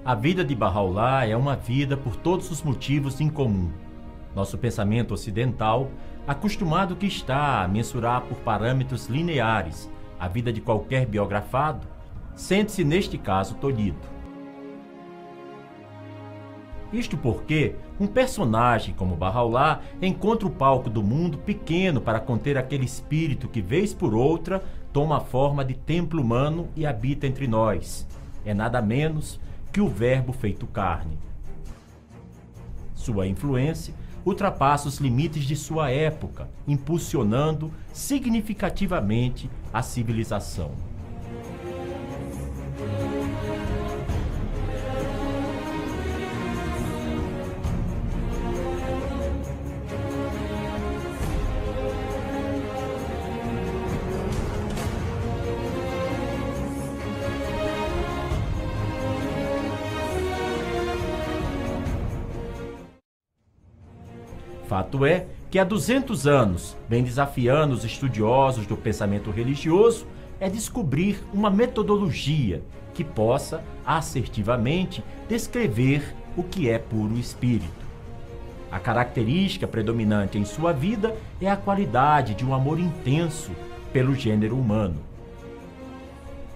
A vida de Bahá'u'lláh é uma vida por todos os motivos incomum. Nosso pensamento ocidental, acostumado que está a mensurar por parâmetros lineares a vida de qualquer biografado, sente-se neste caso tolhido. Isto porque um personagem como Bahá'u'lláh encontra o palco do mundo pequeno para conter aquele espírito que, vez por outra, toma a forma de templo humano e habita entre nós. É nada menos que o Verbo feito carne. Sua influência ultrapassa os limites de sua época, impulsionando significativamente a civilização. Fato é que há 200 anos, vem desafiando os estudiosos do pensamento religioso é descobrir uma metodologia que possa assertivamente descrever o que é puro espírito. A característica predominante em sua vida é a qualidade de um amor intenso pelo gênero humano.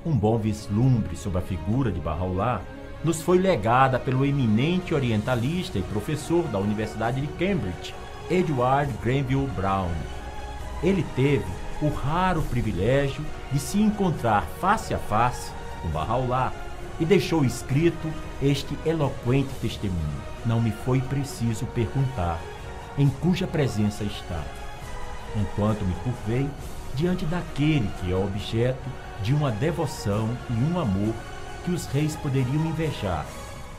Um bom vislumbre sobre a figura de Bahá'u'lláh nos foi legada pelo eminente orientalista e professor da Universidade de Cambridge, Edward Granville Brown. Ele teve o raro privilégio de se encontrar face a face com Bahá'u'lláh e deixou escrito este eloquente testemunho. Não me foi preciso perguntar em cuja presença estava, enquanto me curvei diante daquele que é objeto de uma devoção e um amor que os reis poderiam invejar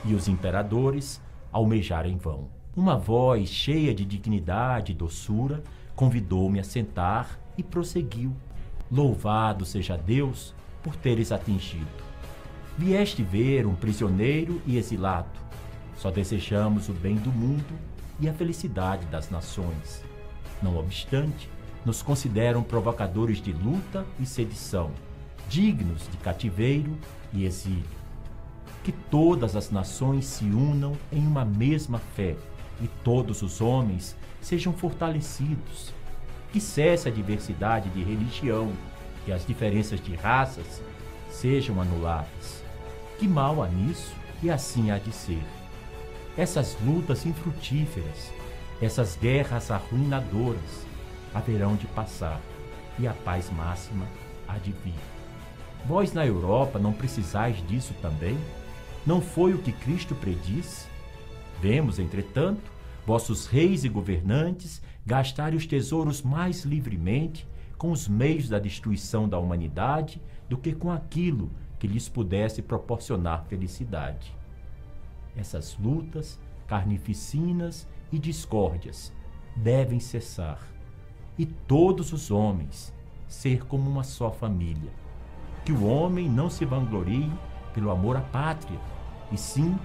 e os imperadores almejar em vão. Uma voz cheia de dignidade e doçura convidou-me a sentar e prosseguiu. Louvado seja Deus por teres atingido. Vieste ver um prisioneiro e exilado. Só desejamos o bem do mundo e a felicidade das nações. Não obstante, nos consideram provocadores de luta e sedição, dignos de cativeiro e exílio. Que todas as nações se unam em uma mesma fé e todos os homens sejam fortalecidos. Que cesse a diversidade de religião e as diferenças de raças sejam anuladas. Que mal há nisso e assim há de ser. Essas lutas infrutíferas, essas guerras arruinadoras haverão de passar e a paz máxima há de vir. Vós na Europa não precisais disso também? Não foi o que Cristo predisse? Vemos, entretanto, vossos reis e governantes gastarem os tesouros mais livremente com os meios da destruição da humanidade do que com aquilo que lhes pudesse proporcionar felicidade. Essas lutas, carnificinas e discórdias devem cessar e todos os homens ser como uma só família. Que o homem não se vanglorie pelo amor à pátria, e sim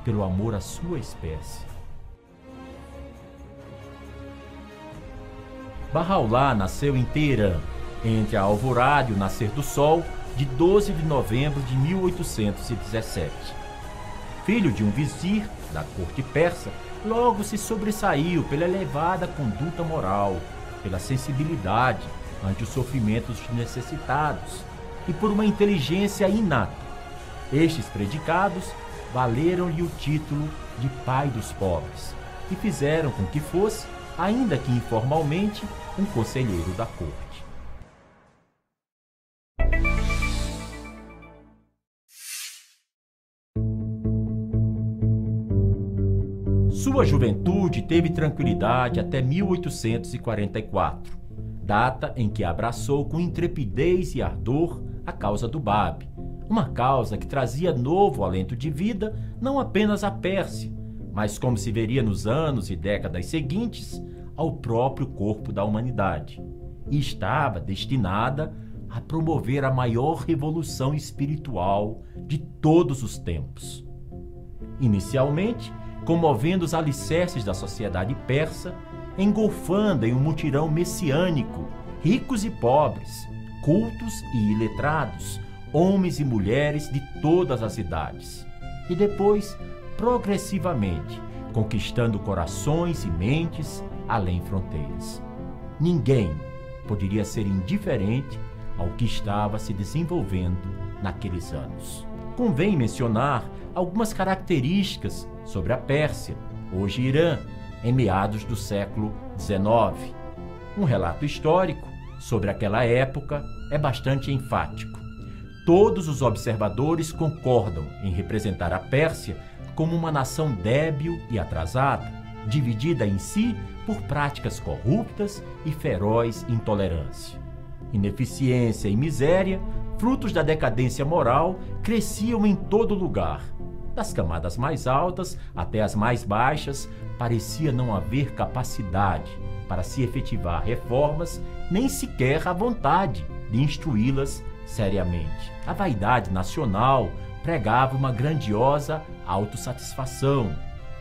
pelo amor à sua espécie. Bahá'u'lláh nasceu em Teherã, entre a alvorada e o nascer do sol, de 12 de novembro de 1817. Filho de um vizir da corte persa, logo se sobressaiu pela elevada conduta moral, pela sensibilidade ante os sofrimentos dos necessitados e por uma inteligência inata. Estes predicados valeram-lhe o título de pai dos pobres e fizeram com que fosse, ainda que informalmente, um conselheiro da corte. Sua juventude teve tranquilidade até 1844, data em que abraçou com intrepidez e ardor a causa do Báb, uma causa que trazia novo alento de vida não apenas à Pérsia, mas, como se veria nos anos e décadas seguintes, ao próprio corpo da humanidade, e estava destinada a promover a maior revolução espiritual de todos os tempos. Inicialmente, comovendo os alicerces da sociedade persa, engolfando em um mutirão messiânico ricos e pobres, cultos e iletrados, homens e mulheres de todas as idades. e depois, progressivamente, conquistando corações e mentes além fronteiras. Ninguém poderia ser indiferente ao que estava se desenvolvendo naqueles anos. Convém mencionar algumas características sobre a Pérsia, hoje Irã, em meados do século XIX. Um relato histórico sobre aquela época é bastante enfático. Todos os observadores concordam em representar a Pérsia como uma nação débil e atrasada, dividida em si por práticas corruptas e feroz intolerância. Ineficiência e miséria, frutos da decadência moral, cresciam em todo lugar. Das camadas mais altas até as mais baixas, parecia não haver capacidade para se efetivar reformas, nem sequer a vontade de instruí-las seriamente. A vaidade nacional pregava uma grandiosa autossatisfação.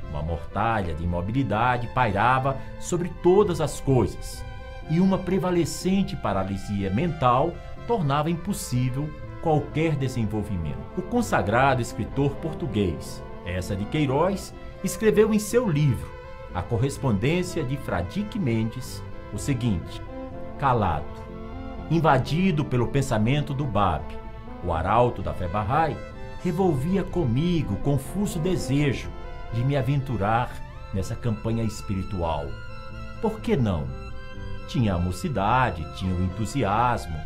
Uma mortalha de imobilidade pairava sobre todas as coisas, e uma prevalecente paralisia mental tornava impossível qualquer desenvolvimento. O consagrado escritor português Eça de Queiroz escreveu em seu livro A Correspondência de Fradique Mendes o seguinte: calado, invadido pelo pensamento do Bab, o arauto da fé Bahá'í, revolvia comigo o confuso desejo de me aventurar nessa campanha espiritual. Por que não? Tinha a mocidade, tinha o entusiasmo,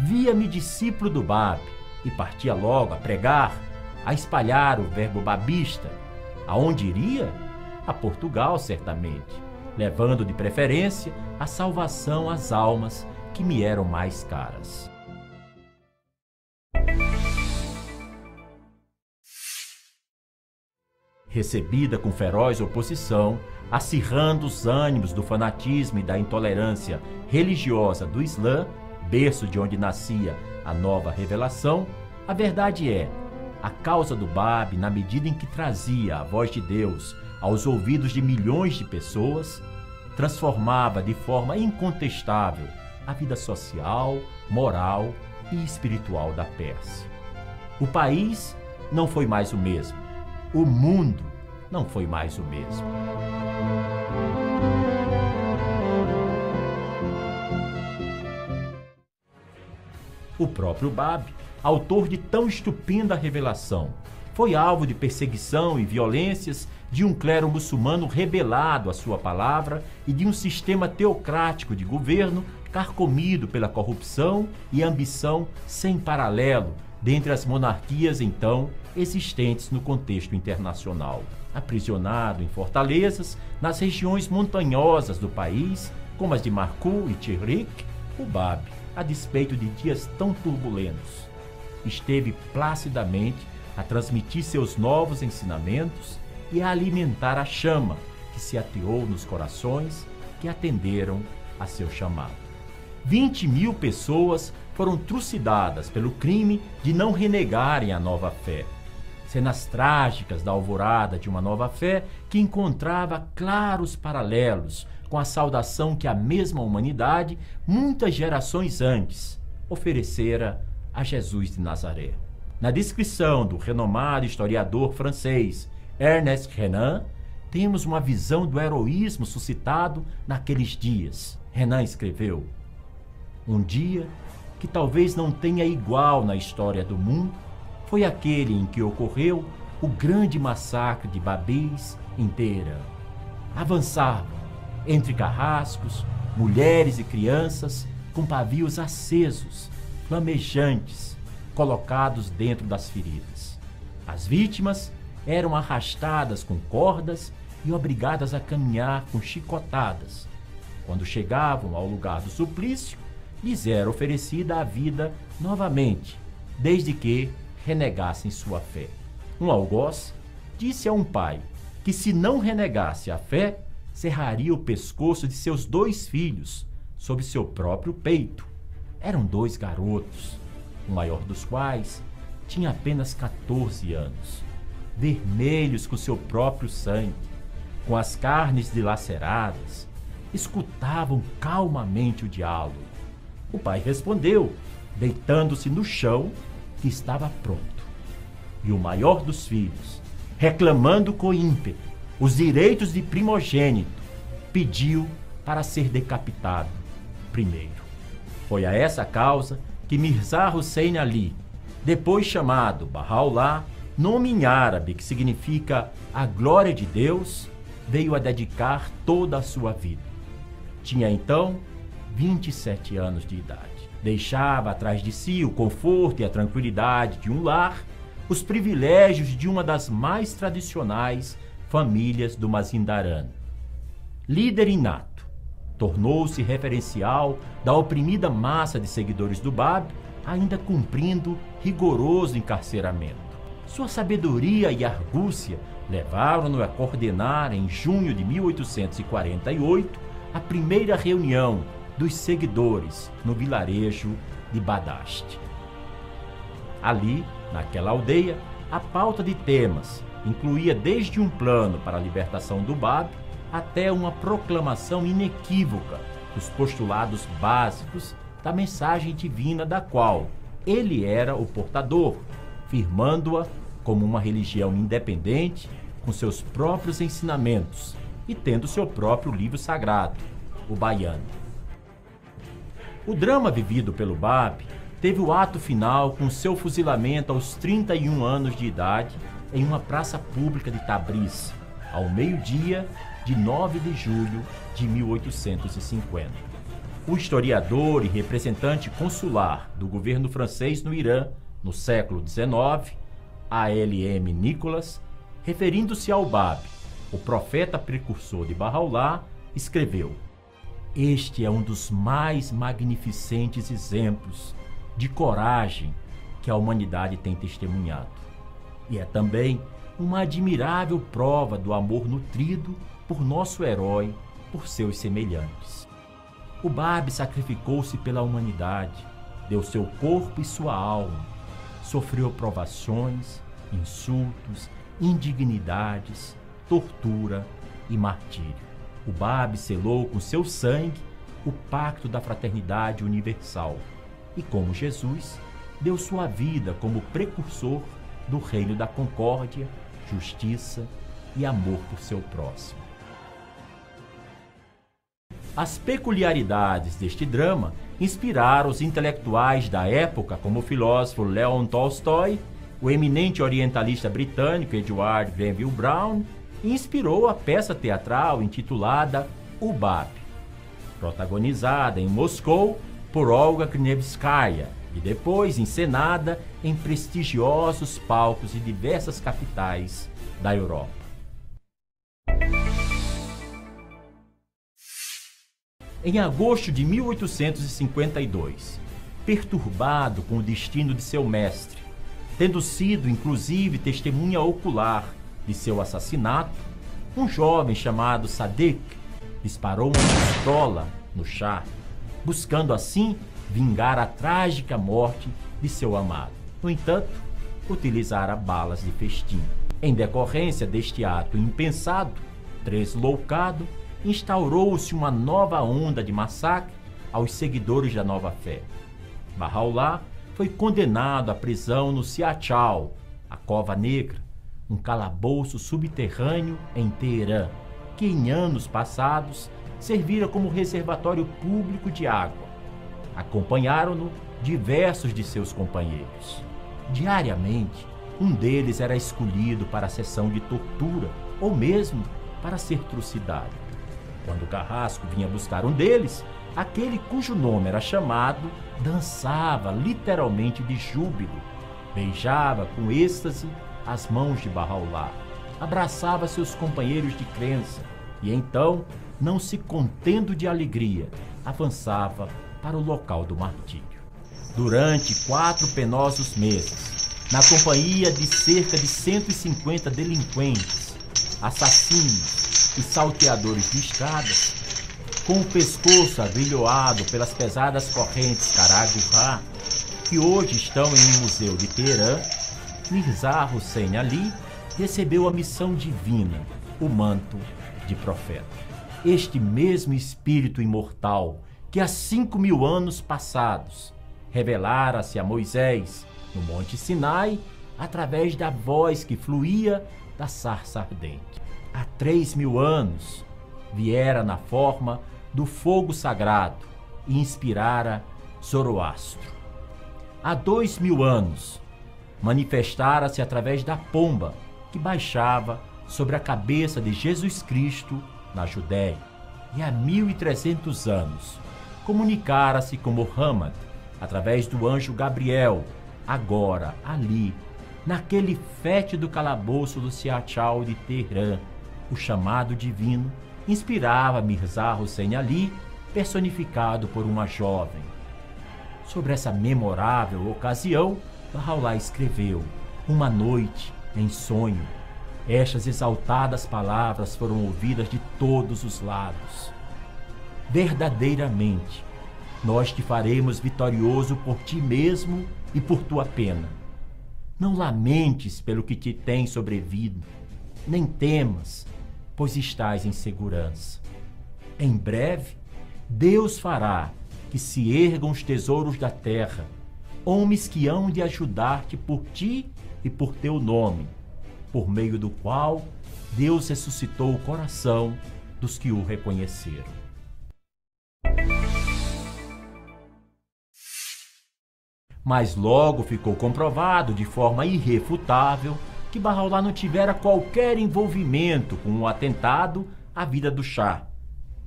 via-me discípulo do Bab e partia logo a pregar, a espalhar o verbo babista. Aonde iria? A Portugal, certamente, levando de preferência a salvação às almas que me eram mais caras. Recebida com feroz oposição, acirrando os ânimos do fanatismo e da intolerância religiosa do Islã, berço de onde nascia a nova revelação, a verdade é, a causa do Bab, na medida em que trazia a voz de Deus aos ouvidos de milhões de pessoas, transformava de forma incontestável a vida social, moral e espiritual da Pérsia. O país não foi mais o mesmo. O mundo não foi mais o mesmo. O próprio Bab, autor de tão estupenda revelação, foi alvo de perseguição e violências de um clero muçulmano rebelado à sua palavra e de um sistema teocrático de governo carcomido pela corrupção e ambição sem paralelo dentre as monarquias então existentes no contexto internacional. Aprisionado em fortalezas, nas regiões montanhosas do país, como as de Marcou e Tikrit, o Bab, a despeito de dias tão turbulentos, esteve placidamente a transmitir seus novos ensinamentos e a alimentar a chama que se ateou nos corações que atenderam a seu chamado. 20.000 pessoas foram trucidadas pelo crime de não renegarem a nova fé. Cenas trágicas da alvorada de uma nova fé que encontrava claros paralelos com a saudação que a mesma humanidade, muitas gerações antes, oferecera a Jesus de Nazaré. Na descrição do renomado historiador francês Ernest Renan, temos uma visão do heroísmo suscitado naqueles dias. Renan escreveu: um dia que talvez não tenha igual na história do mundo foi aquele em que ocorreu o grande massacre de Babis inteira. Avançavam entre carrascos, mulheres e crianças com pavios acesos, flamejantes, colocados dentro das feridas. As vítimas eram arrastadas com cordas e obrigadas a caminhar com chicotadas. Quando chegavam ao lugar do suplício, lhes era oferecida a vida novamente, desde que renegassem sua fé. Um algoz disse a um pai que, se não renegasse a fé, cerraria o pescoço de seus 2 filhos sob seu próprio peito. Eram 2 garotos, o maior dos quais tinha apenas 14 anos, vermelhos com seu próprio sangue, com as carnes dilaceradas, escutavam calmamente o diálogo. O pai respondeu, deitando-se no chão, que estava pronto. E o maior dos filhos, reclamando com ímpeto os direitos de primogênito, pediu para ser decapitado primeiro. Foi a essa causa que Mirza Hussein Ali, depois chamado Bahá'u'lláh, nome em árabe que significa a glória de Deus, veio a dedicar toda a sua vida. Tinha então 27 anos de idade. Deixava atrás de si o conforto e a tranquilidade de um lar, os privilégios de uma das mais tradicionais famílias do Mazindarã. Líder inato, tornou-se referencial da oprimida massa de seguidores do Báb, ainda cumprindo rigoroso encarceramento. Sua sabedoria e argúcia levaram-no a coordenar, em junho de 1848, a primeira reunião dos seguidores no vilarejo de Badast. Ali, naquela aldeia, a pauta de temas incluía desde um plano para a libertação do Báb até uma proclamação inequívoca dos postulados básicos da mensagem divina da qual ele era o portador, firmando-a como uma religião independente, com seus próprios ensinamentos e tendo seu próprio livro sagrado, o Bayan. O drama vivido pelo Báb teve o ato final com seu fuzilamento aos 31 anos de idade em uma praça pública de Tabriz, ao meio-dia de 9 de julho de 1850. O historiador e representante consular do governo francês no Irã, no século XIX, A.L.M. Nicholas, referindo-se ao Báb, o profeta precursor de Bahá'u'lláh, escreveu: "Este é um dos mais magnificentes exemplos de coragem que a humanidade tem testemunhado. E é também uma admirável prova do amor nutrido por nosso herói, por seus semelhantes. O Báb sacrificou-se pela humanidade, deu seu corpo e sua alma, sofreu provações, insultos, indignidades, tortura e martírio. O Báb selou com seu sangue o pacto da fraternidade universal e, como Jesus, deu sua vida como precursor do reino da concórdia, justiça e amor por seu próximo." As peculiaridades deste drama inspiraram os intelectuais da época, como o filósofo Leon Tolstói, o eminente orientalista britânico Edward Grenville Brown, e inspirou a peça teatral intitulada O Báb, protagonizada em Moscou por Olga Krnevskaya e depois encenada em prestigiosos palcos de diversas capitais da Europa. Em agosto de 1852, perturbado com o destino de seu mestre, tendo sido inclusive testemunha ocular de seu assassinato, um jovem chamado Sadiq disparou uma pistola no Shah, buscando assim vingar a trágica morte de seu amado. No entanto, utilizara balas de festim. Em decorrência deste ato impensado, tresloucado, instaurou-se uma nova onda de massacre aos seguidores da nova fé. Bahá'u'lláh foi condenado à prisão no Siachal, a Cova Negra, um calabouço subterrâneo em Teherã, que em anos passados servira como reservatório público de água. Acompanharam-no diversos de seus companheiros. Diariamente, um deles era escolhido para a sessão de tortura ou mesmo para ser trucidado. Quando o carrasco vinha buscar um deles, aquele cujo nome era chamado dançava literalmente de júbilo, beijava com êxtase as mãos de Bahá'u'lláh, abraçava seus companheiros de crença e então, não se contendo de alegria, avançava para o local do martírio. Durante 4 penosos meses, na companhia de cerca de 150 delinquentes, assassinos e salteadores de estradas, com o pescoço agrilhoado pelas pesadas correntes Karagurá, que hoje estão em um museu de Teherã, Mirza Hussein Ali recebeu a missão divina, o manto de profeta. Este mesmo espírito imortal que há 5.000 anos passados revelara-se a Moisés no Monte Sinai através da voz que fluía da sarça ardente. Há 3.000 anos viera na forma do fogo sagrado e inspirara Zoroastro. Há 2.000 anos manifestara-se através da pomba que baixava sobre a cabeça de Jesus Cristo na Judéia. E há 1.300 anos comunicara-se com Muhammad através do anjo Gabriel, agora, ali, naquele fétido calabouço do Siachal de Teherã. O chamado divino inspirava Mirza Hussein Ali, personificado por uma jovem. Sobre essa memorável ocasião, Bahá'u'lláh escreveu: uma noite em sonho. Estas exaltadas palavras foram ouvidas de todos os lados. Verdadeiramente, nós te faremos vitorioso por ti mesmo e por tua pena. Não lamentes pelo que te tem sobrevido, nem temas, pois estás em segurança. Em breve, Deus fará que se ergam os tesouros da terra, homens que hão de ajudar-te por ti e por teu nome, por meio do qual Deus ressuscitou o coração dos que o reconheceram. Mas logo ficou comprovado de forma irrefutável que Bahá'u'lláh não tivera qualquer envolvimento com o atentado à vida do Shah,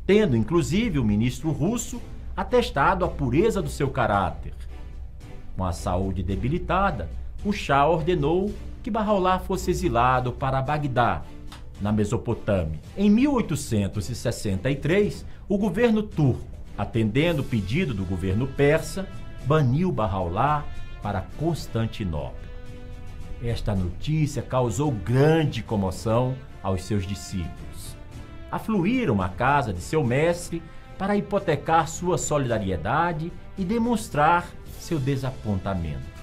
tendo inclusive o ministro russo atestado a pureza do seu caráter. Com a saúde debilitada, o Shah ordenou que Bahá'u'lláh fosse exilado para Bagdá, na Mesopotâmia. Em 1863, o governo turco, atendendo o pedido do governo persa, baniu Bahá'u'lláh para Constantinopla. Esta notícia causou grande comoção aos seus discípulos. Afluíram à casa de seu mestre para hipotecar sua solidariedade e demonstrar seu desapontamento.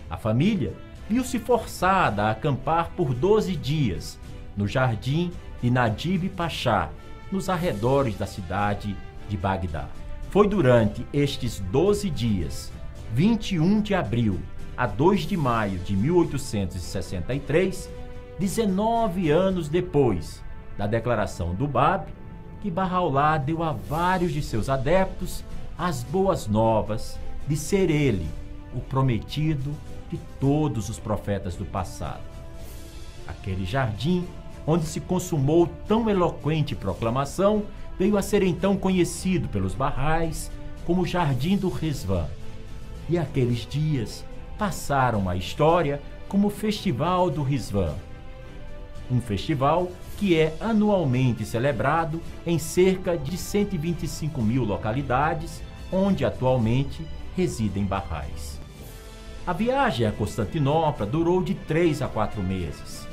A família viu-se forçada a acampar por 12 dias no jardim de Nadib Pasha, nos arredores da cidade de Bagdá. Foi durante estes 12 dias, 21 de abril a 2 de maio de 1863, 19 anos depois da declaração do Bab, que Bahá'u'lláh deu a vários de seus adeptos as boas novas de ser ele, o prometido de todos os profetas do passado. Aquele jardim onde se consumou tão eloquente proclamação veio a ser então conhecido pelos Bahá'ís como Jardim do Rizván. E aqueles dias passaram à história como Festival do Rizván, um festival que é anualmente celebrado em cerca de 125.000 localidades, onde atualmente residem Bahá'ís. A viagem a Constantinopla durou de 3 a 4 meses.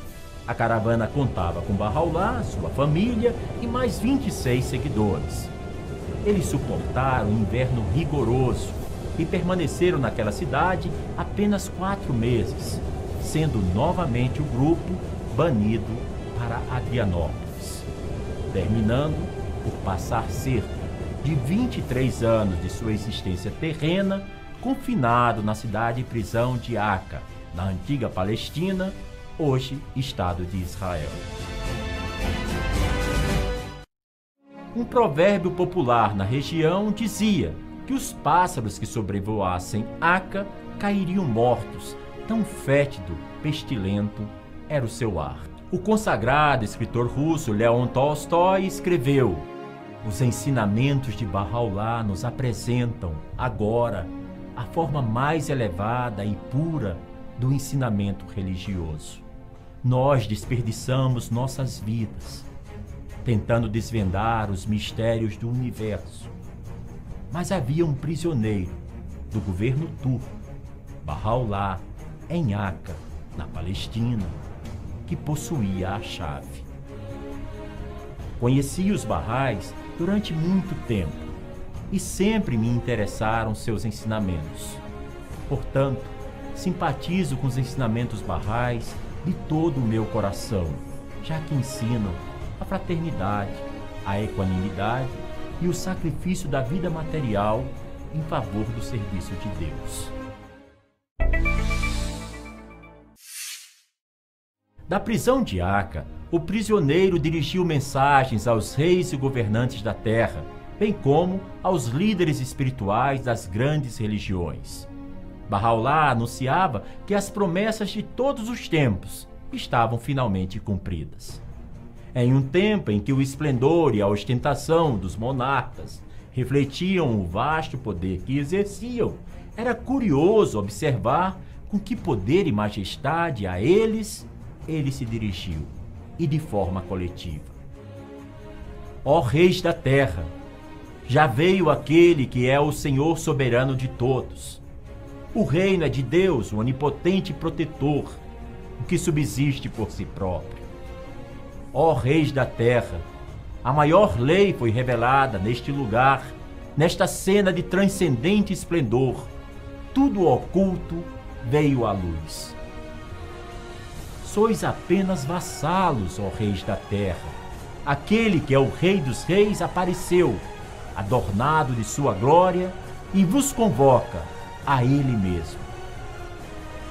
A caravana contava com Bahá'u'lláh, sua família e mais 26 seguidores. Eles suportaram um inverno rigoroso e permaneceram naquela cidade apenas 4 meses, sendo novamente o grupo banido para Adrianópolis, terminando por passar cerca de 23 anos de sua existência terrena confinado na cidade e prisão de Aca, na antiga Palestina, hoje Estado de Israel. Um provérbio popular na região dizia que os pássaros que sobrevoassem Aca cairiam mortos, tão fétido, pestilento era o seu ar. O consagrado escritor russo Leon Tolstói escreveu: os ensinamentos de Bahá'u'lláh nos apresentam, agora, a forma mais elevada e pura do ensinamento religioso. Nós desperdiçamos nossas vidas tentando desvendar os mistérios do universo. Mas havia um prisioneiro do governo turco, Bahá'u'lláh, em Aca, na Palestina, que possuía a chave. Conheci os Bahá'ís durante muito tempo e sempre me interessaram seus ensinamentos. Portanto, simpatizo com os ensinamentos Bahá'ís de todo o meu coração, já que ensinam a fraternidade, a equanimidade e o sacrifício da vida material em favor do serviço de Deus. Da prisão de Acre, o prisioneiro dirigiu mensagens aos reis e governantes da terra, bem como aos líderes espirituais das grandes religiões. Bahá'u'lláh anunciava que as promessas de todos os tempos estavam finalmente cumpridas. Em um tempo em que o esplendor e a ostentação dos monarcas refletiam o vasto poder que exerciam, era curioso observar com que poder e majestade a eles ele se dirigiu, e de forma coletiva. Ó reis da terra, já veio aquele que é o Senhor soberano de todos. O reino é de Deus, o onipotente protetor, o que subsiste por si próprio. Ó reis da terra, a maior lei foi revelada neste lugar, nesta cena de transcendente esplendor. Tudo oculto veio à luz. Sois apenas vassalos, ó reis da terra. Aquele que é o Rei dos Reis apareceu, adornado de sua glória, e vos convoca a ele mesmo.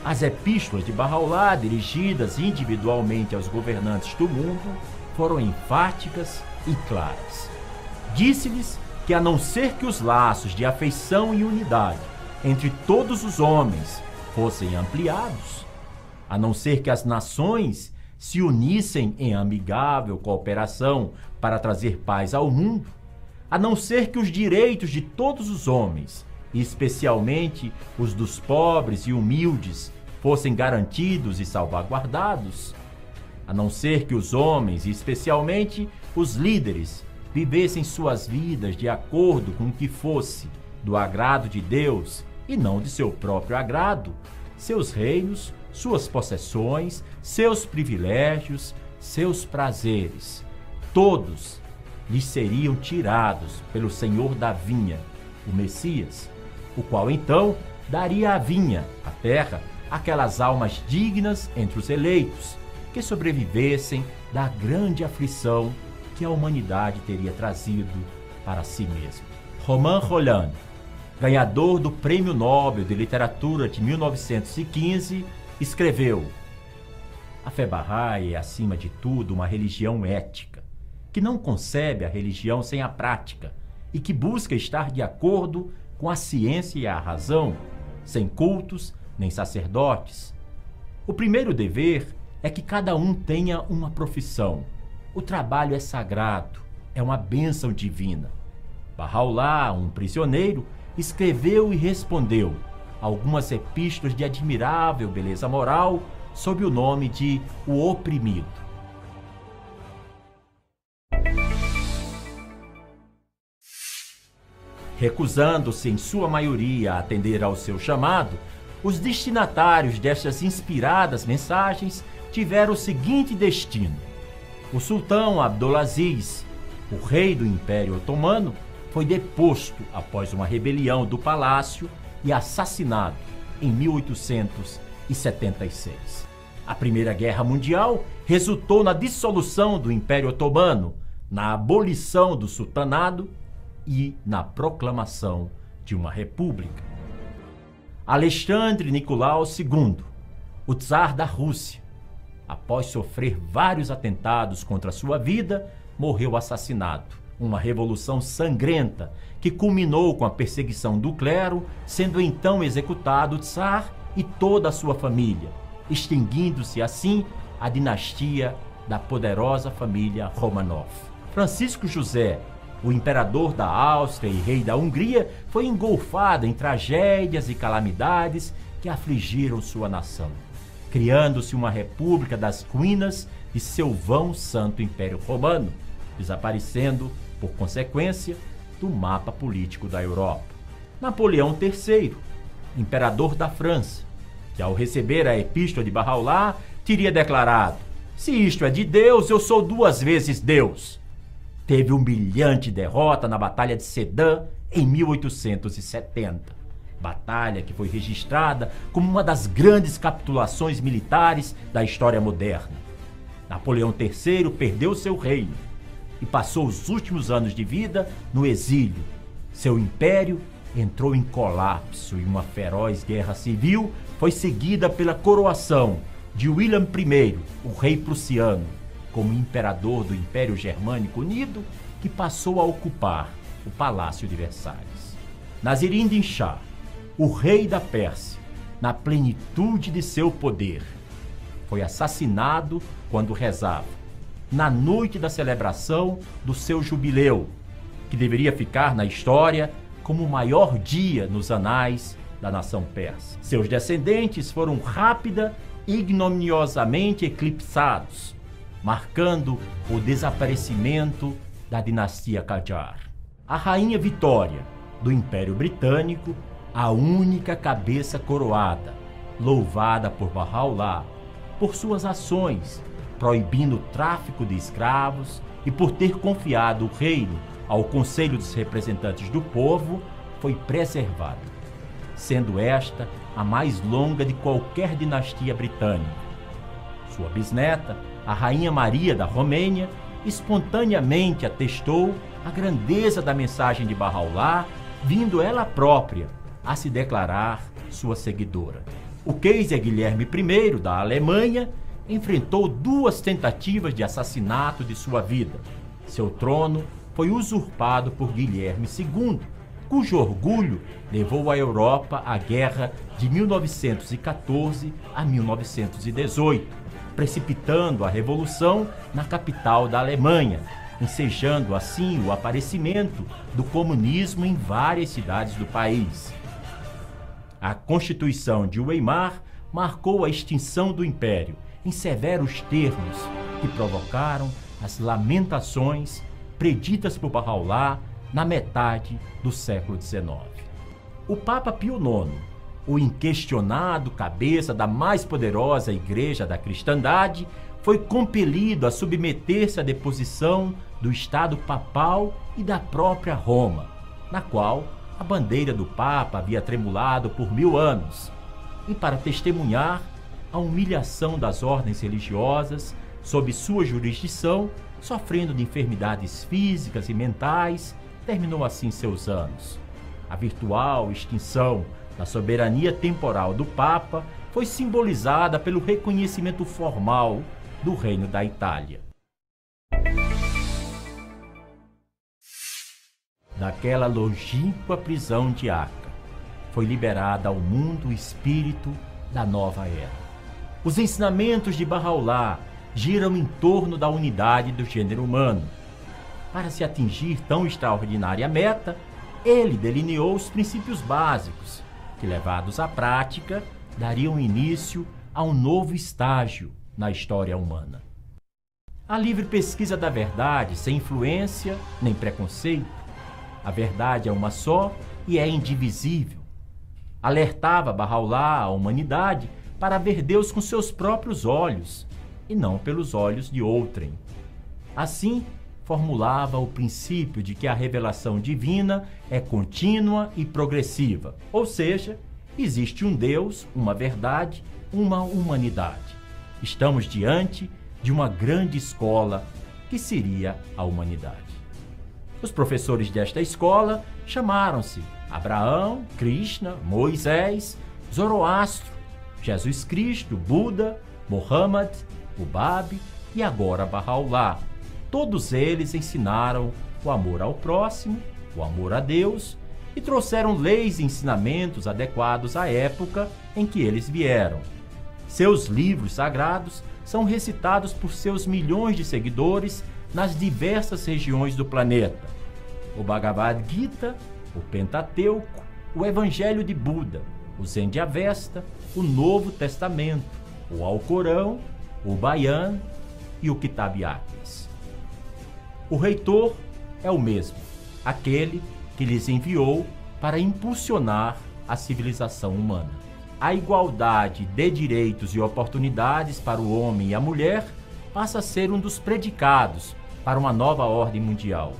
As epístolas de Bahá'u'lláh, dirigidas individualmente aos governantes do mundo, foram enfáticas e claras. Disse-lhes que, a não ser que os laços de afeição e unidade entre todos os homens fossem ampliados, a não ser que as nações se unissem em amigável cooperação para trazer paz ao mundo, a não ser que os direitos de todos os homens, e especialmente os dos pobres e humildes, fossem garantidos e salvaguardados, a não ser que os homens, e especialmente os líderes, vivessem suas vidas de acordo com o que fosse do agrado de Deus e não de seu próprio agrado, seus reinos, suas possessões, seus privilégios, seus prazeres, todos lhes seriam tirados pelo Senhor da vinha, o Messias, o qual então daria à vinha, à terra, aquelas almas dignas entre os eleitos, que sobrevivessem da grande aflição que a humanidade teria trazido para si mesma. Romain Rolland, ganhador do Prêmio Nobel de Literatura de 1915, escreveu: a fé Bahá'í é, acima de tudo, uma religião ética, que não concebe a religião sem a prática e que busca estar de acordo com a ciência e a razão, sem cultos nem sacerdotes. O primeiro dever é que cada um tenha uma profissão. O trabalho é sagrado, é uma bênção divina. Bahá'u'lláh, um prisioneiro, escreveu e respondeu algumas epístolas de admirável beleza moral sob o nome de O Oprimido. Recusando-se em sua maioria a atender ao seu chamado, os destinatários destas inspiradas mensagens tiveram o seguinte destino: o sultão Abdulaziz, o rei do Império Otomano, foi deposto após uma rebelião do palácio e assassinado em 1876. A Primeira Guerra Mundial resultou na dissolução do Império Otomano, na abolição do sultanado e na proclamação de uma república. Alexandre Nicolau II, o czar da Rússia, após sofrer vários atentados contra sua vida, morreu assassinado. Uma revolução sangrenta que culminou com a perseguição do clero, sendo então executado o czar e toda a sua família, extinguindo-se assim a dinastia da poderosa família Romanov. Francisco José, o imperador da Áustria e rei da Hungria, foi engolfado em tragédias e calamidades que afligiram sua nação, criando-se uma república das ruínas de seu vão santo Império Romano, desaparecendo, por consequência, do mapa político da Europa. Napoleão III, imperador da França, que ao receber a epístola de Bahá'u'lláh, teria declarado: se isto é de Deus, eu sou duas vezes Deus. Teve humilhante derrota na Batalha de Sedan em 1870. Batalha que foi registrada como uma das grandes capitulações militares da história moderna. Napoleão III perdeu seu reino e passou os últimos anos de vida no exílio. Seu império entrou em colapso e uma feroz guerra civil foi seguida pela coroação de William I, o rei prussiano, como imperador do Império Germânico Unido, que passou a ocupar o Palácio de Versalhes. Nasiruddin Shah, o rei da Pérsia, na plenitude de seu poder, foi assassinado quando rezava, na noite da celebração do seu jubileu, que deveria ficar na história como o maior dia nos anais da nação persa. Seus descendentes foram rápida e ignominiosamente eclipsados, marcando o desaparecimento da dinastia Qajar. A rainha Vitória, do Império Britânico, a única cabeça coroada, louvada por Bahá'u'lláh, por suas ações, proibindo o tráfico de escravos e por ter confiado o reino ao Conselho dos Representantes do Povo, foi preservada, sendo esta a mais longa de qualquer dinastia britânica. Sua bisneta, a Rainha Maria da Romênia, espontaneamente atestou a grandeza da mensagem de Bahá'u'lláh, vindo ela própria a se declarar sua seguidora. O Kaiser Guilherme I, da Alemanha, enfrentou 2 tentativas de assassinato de sua vida. Seu trono foi usurpado por Guilherme II, cujo orgulho levou a Europa à guerra de 1914 a 1918, precipitando a revolução na capital da Alemanha, ensejando assim o aparecimento do comunismo em várias cidades do país. A Constituição de Weimar marcou a extinção do Império em severos termos que provocaram as lamentações preditas por Bahá'u'lláh na metade do século XIX. O Papa Pio IX, o inquestionado cabeça da mais poderosa igreja da cristandade, foi compelido a submeter-se à deposição do Estado papal e da própria Roma, na qual a bandeira do Papa havia tremulado por 1000 anos, e para testemunhar a humilhação das ordens religiosas sob sua jurisdição, sofrendo de enfermidades físicas e mentais, terminou assim seus anos. A virtual extinção da soberania temporal do Papa foi simbolizada pelo reconhecimento formal do Reino da Itália. Daquela longínqua prisão de Acre, foi liberada ao mundo o espírito da nova era. Os ensinamentos de Bahá'u'lláh giram em torno da unidade do gênero humano. Para se atingir tão extraordinária meta, ele delineou os princípios básicos, que, levados à prática, dariam início a um novo estágio na história humana. A livre pesquisa da verdade, sem influência nem preconceito. A verdade é uma só e é indivisível. Alertava Bahá'u'lláh a humanidade para ver Deus com seus próprios olhos e não pelos olhos de outrem. Assim, formulava o princípio de que a revelação divina é contínua e progressiva, ou seja, existe um Deus, uma verdade, uma humanidade. Estamos diante de uma grande escola que seria a humanidade. Os professores desta escola chamaram-se Abraão, Krishna, Moisés, Zoroastro, Jesus Cristo, Buda, Muhammad, o Bab e agora Bahá'u'lláh. Todos eles ensinaram o amor ao próximo, o amor a Deus e trouxeram leis e ensinamentos adequados à época em que eles vieram. Seus livros sagrados são recitados por seus milhões de seguidores nas diversas regiões do planeta. O Bhagavad Gita, o Pentateuco, o Evangelho de Buda, o Zen de Avesta, o Novo Testamento, o Alcorão, o Bayan e o Kitab Aqdas. O reitor é o mesmo, aquele que lhes enviou para impulsionar a civilização humana. A igualdade de direitos e oportunidades para o homem e a mulher passa a ser um dos predicados para uma nova ordem mundial.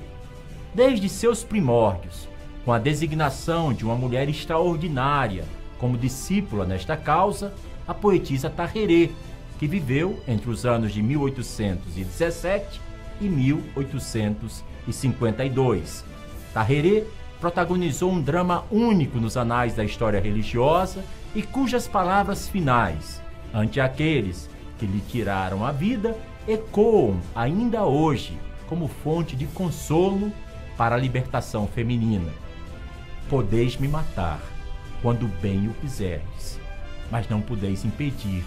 Desde seus primórdios, com a designação de uma mulher extraordinária como discípula nesta causa, a poetisa Tahirih, que viveu entre os anos de 1817 e 1852. Tahirih protagonizou um drama único nos anais da história religiosa e cujas palavras finais, ante aqueles que lhe tiraram a vida, ecoam ainda hoje como fonte de consolo para a libertação feminina. Podeis me matar quando bem o quiserdes, mas não podeis impedir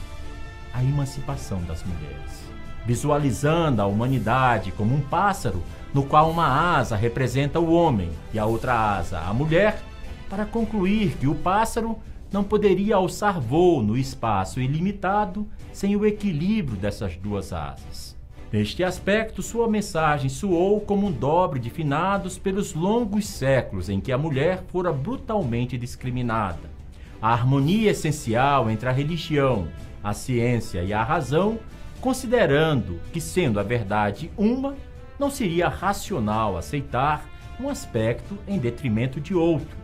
a emancipação das mulheres. Visualizando a humanidade como um pássaro, no qual uma asa representa o homem e a outra asa a mulher, para concluir que o pássaro não poderia alçar voo no espaço ilimitado sem o equilíbrio dessas duas asas. Neste aspecto, sua mensagem soou como um dobre de finados pelos longos séculos em que a mulher fora brutalmente discriminada. A harmonia essencial entre a religião, a ciência e a razão, considerando que, sendo a verdade uma, não seria racional aceitar um aspecto em detrimento de outro.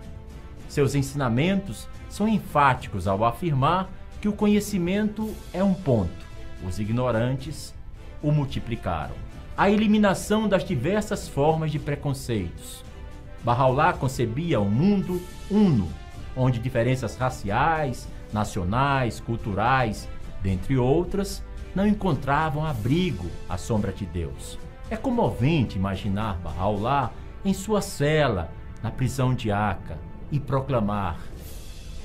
Seus ensinamentos são enfáticos ao afirmar que o conhecimento é um ponto. Os ignorantes o multiplicaram. A eliminação das diversas formas de preconceitos. Bahá'u'lláh concebia um mundo uno, onde diferenças raciais, nacionais, culturais, dentre outras, não encontravam abrigo à sombra de Deus. É comovente imaginar Bahá'u'lláh em sua cela, na prisão de Aqa, e proclamar: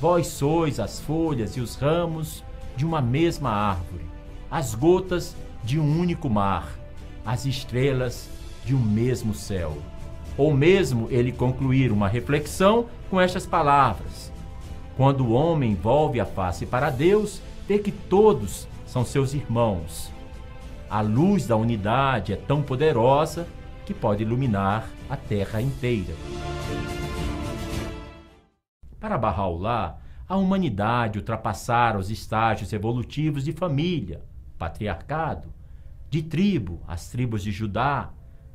vós sois as folhas e os ramos de uma mesma árvore, as gotas de um único mar, as estrelas de um mesmo céu. Ou mesmo ele concluir uma reflexão com estas palavras: quando o homem volve a face para Deus, vê que todos são seus irmãos. A luz da unidade é tão poderosa que pode iluminar a terra inteira. Para Bahá'u'lláh, a humanidade ultrapassara os estágios evolutivos de família, patriarcado, de tribo, as tribos de Judá,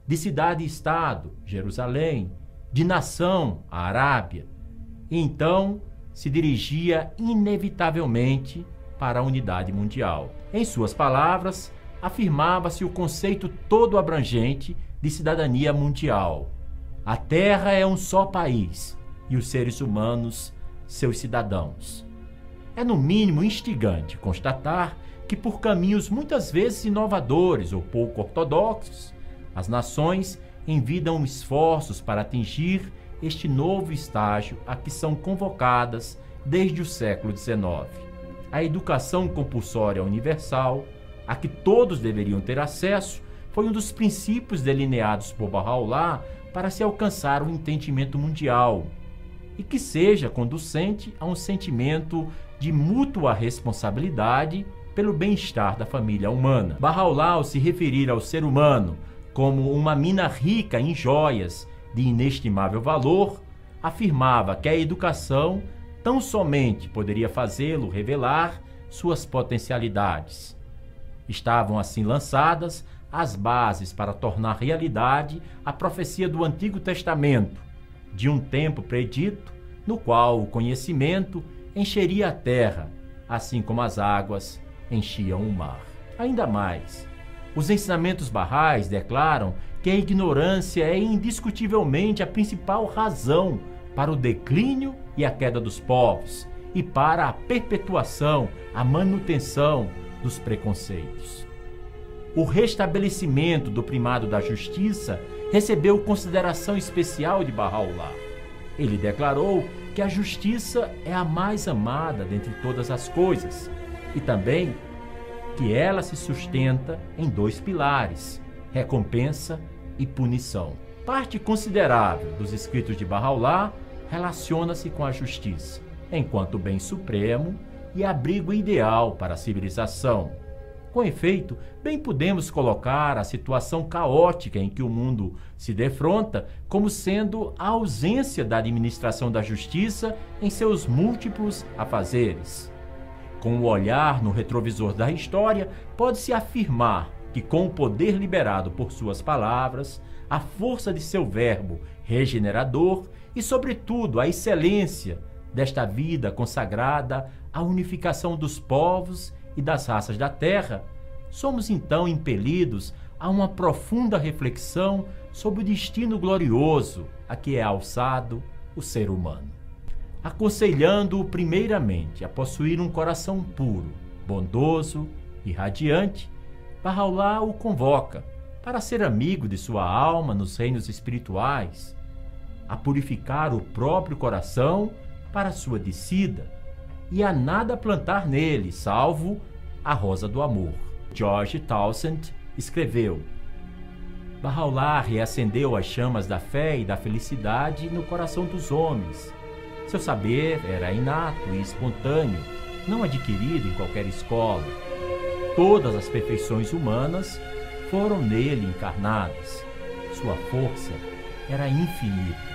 de cidade e estado, Jerusalém, de nação, a Arábia, e então se dirigia inevitavelmente para a unidade mundial. Em suas palavras, afirmava-se o conceito todo abrangente de cidadania mundial. A Terra é um só país e os seres humanos seus cidadãos. É no mínimo instigante constatar que, por caminhos muitas vezes inovadores ou pouco ortodoxos, as nações envidam esforços para atingir este novo estágio a que são convocadas desde o século XIX. A educação compulsória universal, a que todos deveriam ter acesso, foi um dos princípios delineados por Bahá'u'lláh para se alcançar o entendimento mundial, e que seja conducente a um sentimento de mútua responsabilidade pelo bem-estar da família humana. Bahá'u'lláh, ao se referir ao ser humano como uma mina rica em joias de inestimável valor, afirmava que a educação tão somente poderia fazê-lo revelar suas potencialidades. Estavam assim lançadas as bases para tornar realidade a profecia do Antigo Testamento, de um tempo predito, no qual o conhecimento encheria a terra, assim como as águas enchiam o mar. Ainda mais, os ensinamentos bahais declaram que a ignorância é indiscutivelmente a principal razão para o declínio e a queda dos povos e para a perpetuação, a manutenção dos preconceitos. O restabelecimento do primado da justiça recebeu consideração especial de Bahá'u'lláh. Ele declarou que a justiça é a mais amada dentre todas as coisas e também que ela se sustenta em dois pilares: recompensa e punição. Parte considerável dos escritos de Bahá'u'lláh relaciona-se com a justiça, enquanto bem supremo e abrigo ideal para a civilização. Com efeito, bem podemos colocar a situação caótica em que o mundo se defronta como sendo a ausência da administração da justiça em seus múltiplos afazeres. Com o olhar no retrovisor da história, pode-se afirmar que, com o poder liberado por suas palavras, a força de seu verbo regenerador e, sobretudo, a excelência desta vida consagrada à unificação dos povos e das raças da terra, somos então impelidos a uma profunda reflexão sobre o destino glorioso a que é alçado o ser humano. Aconselhando-o primeiramente a possuir um coração puro bondoso e radiante, Bahá'u'lláh o convoca para ser amigo de sua alma nos reinos espirituais, a purificar o próprio coração para sua descida e a nada plantar nele, salvo a rosa do amor. George Townsend escreveu: Bahá'u'lláh reacendeu as chamas da fé e da felicidade no coração dos homens. Seu saber era inato e espontâneo, não adquirido em qualquer escola. Todas as perfeições humanas foram nele encarnadas. Sua força era infinita.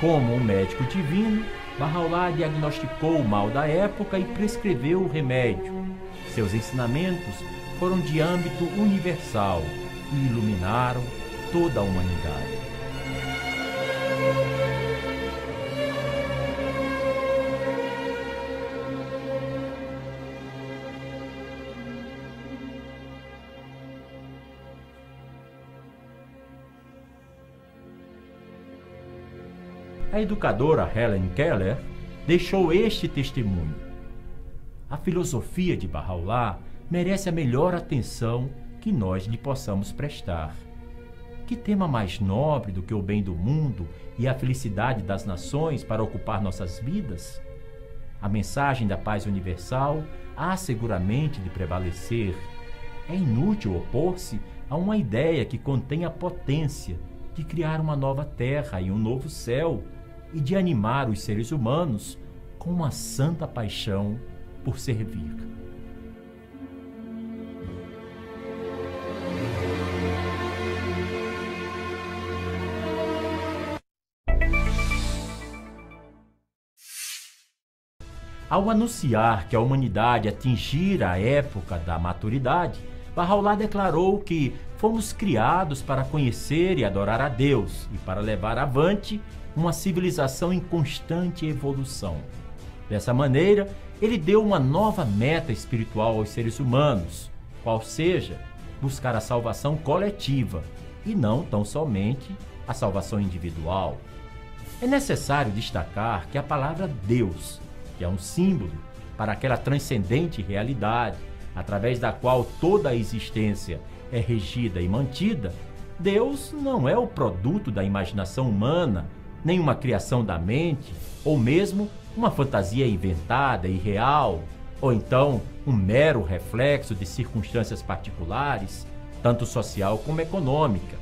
Como um médico divino, Bahá'u'lláh diagnosticou o mal da época e prescreveu o remédio. Seus ensinamentos foram de âmbito universal e iluminaram toda a humanidade. A educadora Helen Keller deixou este testemunho: a filosofia de Bahá'u'lláh merece a melhor atenção que nós lhe possamos prestar. Que tema mais nobre do que o bem do mundo e a felicidade das nações para ocupar nossas vidas? A mensagem da paz universal há seguramente de prevalecer. É inútil opor-se a uma ideia que contém a potência de criar uma nova terra e um novo céu e de animar os seres humanos com uma santa paixão por servir. Ao anunciar que a humanidade atingira a época da maturidade, Bahá'u'lláh declarou que fomos criados para conhecer e adorar a Deus e para levar avante uma civilização em constante evolução. Dessa maneira, ele deu uma nova meta espiritual aos seres humanos, qual seja buscar a salvação coletiva e não tão somente a salvação individual. É necessário destacar que a palavra Deus, que é um símbolo para aquela transcendente realidade, através da qual toda a existência é regida e mantida, Deus não é o produto da imaginação humana, nem uma criação da mente, ou mesmo uma fantasia inventada e real, ou então um mero reflexo de circunstâncias particulares, tanto social como econômica.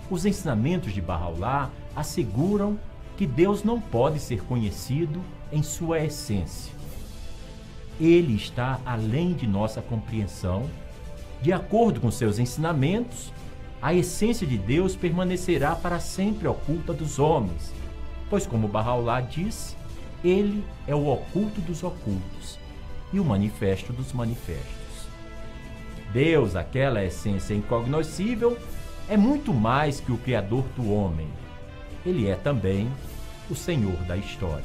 Os ensinamentos de Bahá'u'lláh asseguram que Deus não pode ser conhecido em sua essência. Ele está além de nossa compreensão. De acordo com seus ensinamentos, a essência de Deus permanecerá para sempre oculta dos homens, pois, como Bahá'u'lláh disse, ele é o oculto dos ocultos e o manifesto dos manifestos. Deus, aquela essência incognoscível, é muito mais que o Criador do homem. Ele é também o Senhor da história.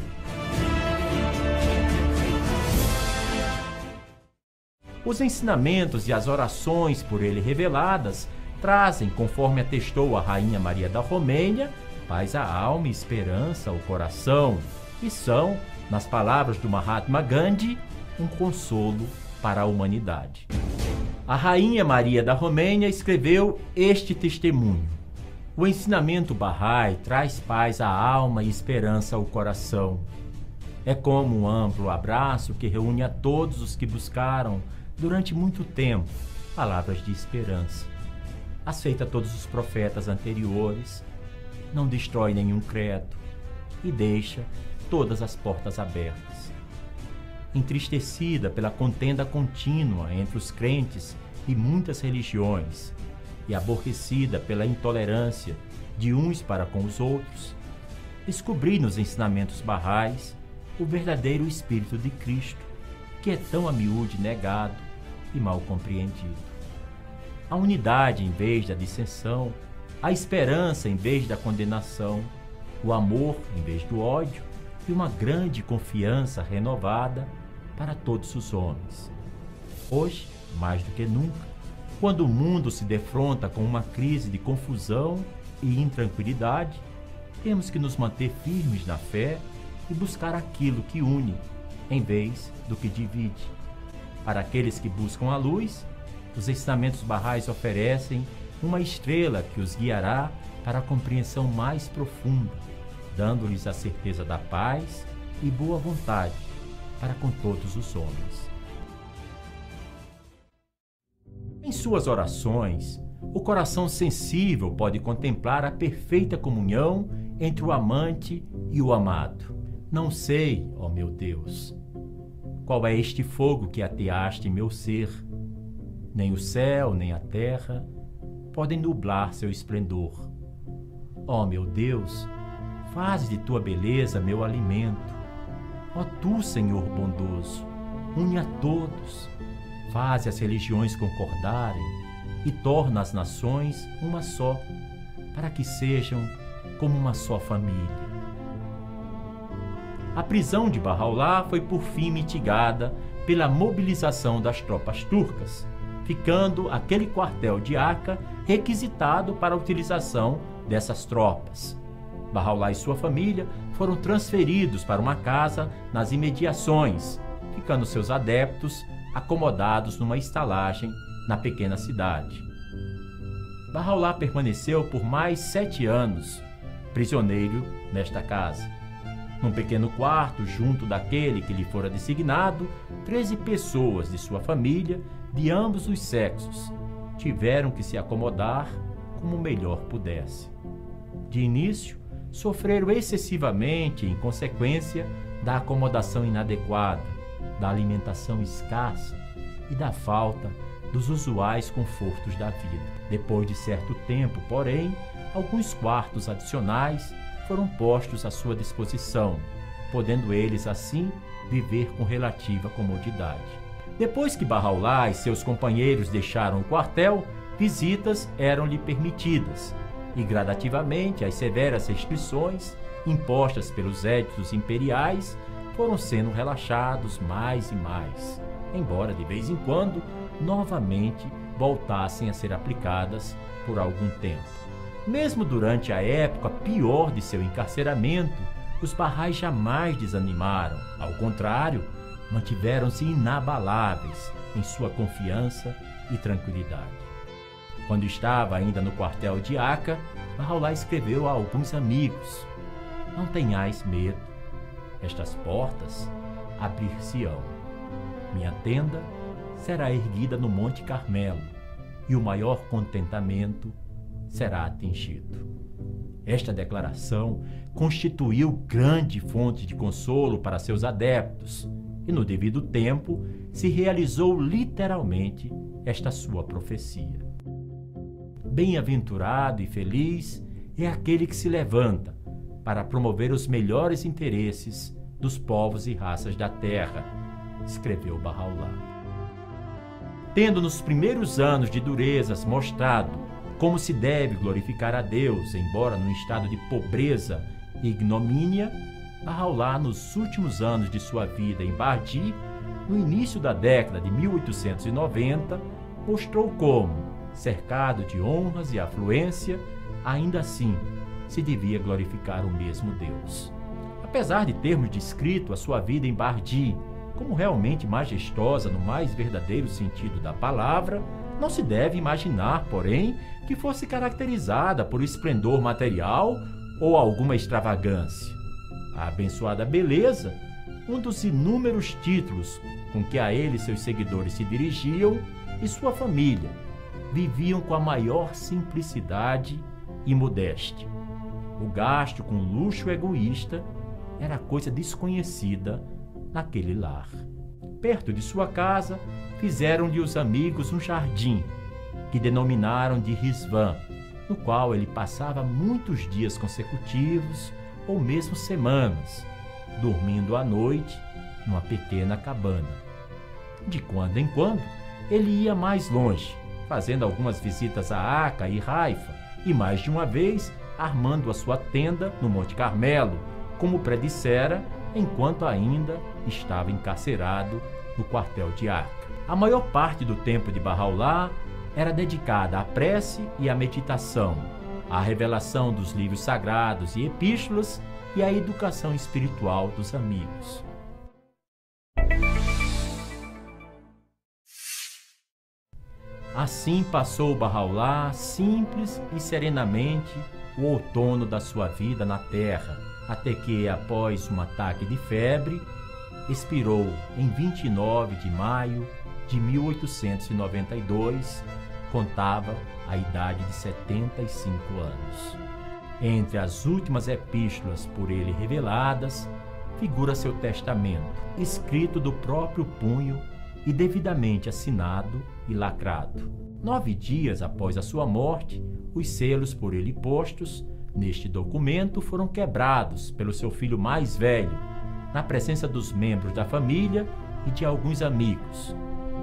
Os ensinamentos e as orações por ele reveladas trazem, conforme atestou a Rainha Maria da Romênia, paz à alma e esperança ao coração, e são, nas palavras do Mahatma Gandhi, um consolo para a humanidade. A Rainha Maria da Romênia escreveu este testemunho: o ensinamento Bahá'í traz paz à alma e esperança ao coração. É como um amplo abraço que reúne a todos os que buscaram durante muito tempo palavras de esperança. Aceita todos os profetas anteriores, não destrói nenhum credo e deixa todas as portas abertas. Entristecida pela contenda contínua entre os crentes e muitas religiões e aborrecida pela intolerância de uns para com os outros, descobri nos ensinamentos Bahá'ís o verdadeiro Espírito de Cristo, que é tão a miúde negado e mal compreendido. A unidade em vez da dissensão, a esperança em vez da condenação, o amor em vez do ódio e uma grande confiança renovada para todos os homens. Hoje, mais do que nunca, quando o mundo se defronta com uma crise de confusão e intranquilidade, temos que nos manter firmes na fé e buscar aquilo que une, em vez do que divide. Para aqueles que buscam a luz, os ensinamentos Baha'is oferecem uma estrela que os guiará para a compreensão mais profunda, dando-lhes a certeza da paz e boa vontade para com todos os homens. Em suas orações, o coração sensível pode contemplar a perfeita comunhão entre o amante e o amado. Não sei, ó meu Deus, qual é este fogo que ateaste em meu ser. Nem o céu, nem a terra podem nublar seu esplendor. Ó meu Deus, faz de tua beleza meu alimento. Ó tu, Senhor bondoso, une a todos, faz as religiões concordarem e torna as nações uma só, para que sejam como uma só família. A prisão de Bahá'u'lláh foi por fim mitigada pela mobilização das tropas turcas, ficando aquele quartel de Aca requisitado para a utilização dessas tropas. Bahá'u'lláh e sua família foram transferidos para uma casa nas imediações, ficando seus adeptos acomodados numa estalagem na pequena cidade. Bahá'u'lláh permaneceu por mais 7 anos prisioneiro nesta casa. Num pequeno quarto, junto daquele que lhe fora designado, 13 pessoas de sua família, de ambos os sexos, tiveram que se acomodar como melhor pudesse. De início, sofreram excessivamente em consequência da acomodação inadequada, da alimentação escassa e da falta dos usuais confortos da vida. Depois de certo tempo, porém, alguns quartos adicionais foram postos à sua disposição, podendo eles, assim, viver com relativa comodidade. Depois que Bahá'u'lláh e seus companheiros deixaram o quartel, visitas eram-lhe permitidas, e gradativamente as severas restrições impostas pelos éditos imperiais foram sendo relaxados mais e mais, embora de vez em quando novamente voltassem a ser aplicadas por algum tempo. Mesmo durante a época pior de seu encarceramento, os Baha'is jamais desanimaram. Ao contrário, mantiveram-se inabaláveis em sua confiança e tranquilidade. Quando estava ainda no quartel de Aca, Bahá'u'lláh escreveu a alguns amigos: "Não tenhais medo, estas portas abrir-se-ão. Minha tenda será erguida no Monte Carmelo, e o maior contentamento será atingido." Esta declaração constituiu grande fonte de consolo para seus adeptos, e no devido tempo se realizou literalmente esta sua profecia. Bem-aventurado e feliz é aquele que se levanta para promover os melhores interesses dos povos e raças da terra, escreveu Bahá'u'lláh. Tendo nos primeiros anos de durezas mostrado como se deve glorificar a Deus, embora num estado de pobreza e ignomínia, Bahá'u'lláh, nos últimos anos de sua vida em Bardi, no início da década de 1890, mostrou como, cercado de honras e afluência, ainda assim se devia glorificar o mesmo Deus. Apesar de termos descrito a sua vida em Bardi como realmente majestosa no mais verdadeiro sentido da palavra, não se deve imaginar, porém, que fosse caracterizada por esplendor material ou alguma extravagância. A abençoada beleza, um dos inúmeros títulos com que a ele seus seguidores se dirigiam, e sua família viviam com a maior simplicidade e modéstia. O gasto com luxo egoísta era coisa desconhecida naquele lar. Perto de sua casa, fizeram-lhe os amigos um jardim, que denominaram de Rizvã, no qual ele passava muitos dias consecutivos, ou mesmo semanas, dormindo à noite numa pequena cabana. De quando em quando, ele ia mais longe, fazendo algumas visitas a Aca e Haifa, e mais de uma vez armando a sua tenda no Monte Carmelo, como predissera enquanto ainda estava encarcerado no quartel de Aca. A maior parte do tempo de Bahá'u'lláh era dedicada à prece e à meditação, à revelação dos livros sagrados e epístolas e à educação espiritual dos amigos. Assim passou Bahá'u'lláh simples e serenamente o outono da sua vida na Terra, até que, após um ataque de febre, expirou em 29 de maio de 1892, contava a idade de 75 anos. Entre as últimas epístolas por ele reveladas, figura seu testamento, escrito do próprio punho e devidamente assinado e lacrado. 9 dias após a sua morte, os selos por ele postos neste documento foram quebrados pelo seu filho mais velho, na presença dos membros da família e de alguns amigos,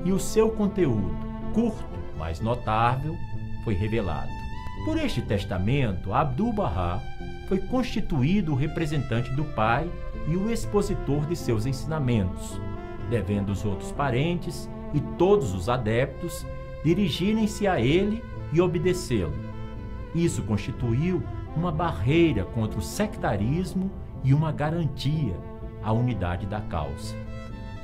e o seu conteúdo, curto, mas notável, foi revelado. Por este testamento, Abdu'l-Bahá foi constituído o representante do pai e o expositor de seus ensinamentos, devendo os outros parentes e todos os adeptos dirigirem-se a ele e obedecê-lo. Isso constituiu uma barreira contra o sectarismo e uma garantia à unidade da causa.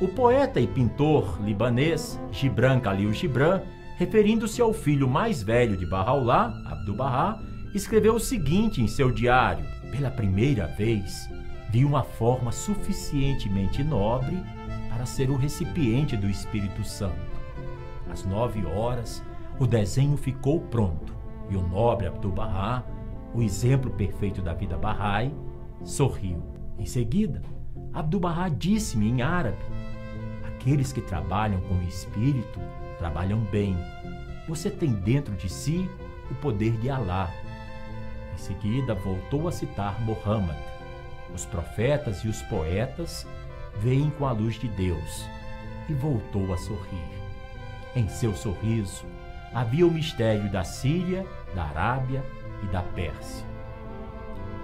O poeta e pintor libanês Gibran Khalil Gibran, referindo-se ao filho mais velho de Bahá'u'lláh, Abdu'l-Bahá, escreveu o seguinte em seu diário: pela primeira vez, vi uma forma suficientemente nobre para ser o recipiente do Espírito Santo. Às 9 horas, o desenho ficou pronto e o nobre Abdu'l-Bahá, o exemplo perfeito da vida Bahá'í, sorriu. Em seguida, Abdu'l-Bahá disse-me em árabe: aqueles que trabalham com o Espírito trabalham bem. Você tem dentro de si o poder de Alá. Em seguida, voltou a citar Muhammad. Os profetas e os poetas veem com a luz de Deus, e voltou a sorrir. Em seu sorriso havia o mistério da Síria, da Arábia e da Pérsia.